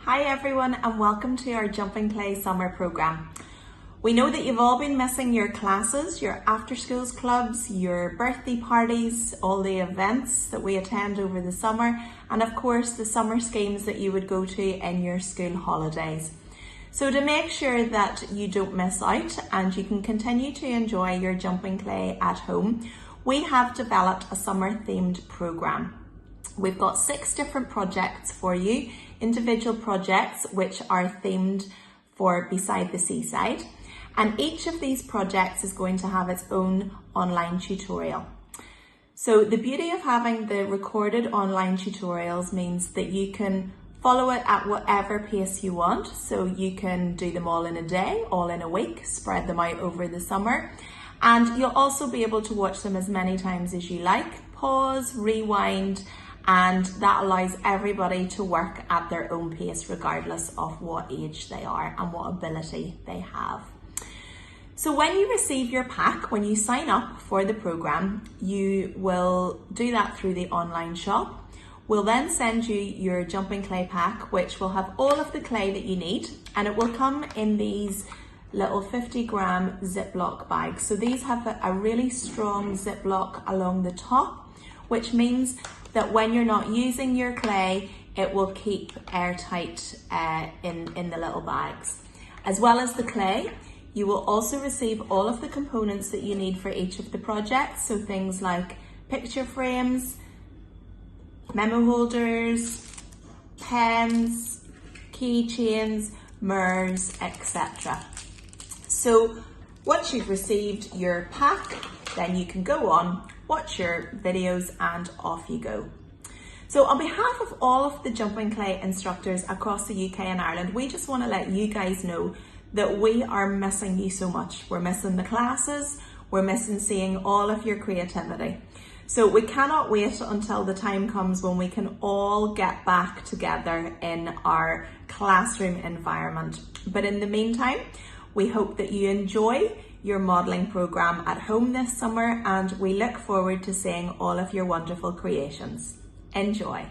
Hi everyone and welcome to our JumpingCLAY summer program. We know that you've all been missing your classes, your after schools clubs, your birthday parties, all the events that we attend over the summer, and of course the summer schemes that you would go to in your school holidays. So to make sure that you don't miss out and you can continue to enjoy your JumpingCLAY at home, we have developed a summer themed program. We've got 6 different projects for you, individual projects which are themed for Beside the Seaside, and each of these projects is going to have its own online tutorial. So the beauty of having the recorded online tutorials means that you can follow it at whatever pace you want. So you can do them all in a day, all in a week, spread them out over the summer, and you'll also be able to watch them as many times as you like, pause, rewind, and that allows everybody to work at their own pace regardless of what age they are and what ability they have. So when you receive your pack, when you sign up for the program, you will do that through the online shop. We'll then send you your JumpingCLAY pack, which will have all of the clay that you need, and it will come in these little 50-gram Ziploc bags. So these have a really strong Ziploc along the top, which means that when you're not using your clay, it will keep airtight in the little bags. As well as the clay, you will also receive all of the components that you need for each of the projects. So things like picture frames, memo holders, pens, keychains, mirrors, etc. So once you've received your pack, then you can go on, watch your videos, and off you go. So on behalf of all of the JumpingCLAY instructors across the UK and Ireland, we just want to let you guys know that we are missing you so much. We're missing the classes, we're missing seeing all of your creativity. So we cannot wait until the time comes when we can all get back together in our classroom environment. But in the meantime, we hope that you enjoy your modelling programme at home this summer, and we look forward to seeing all of your wonderful creations. Enjoy!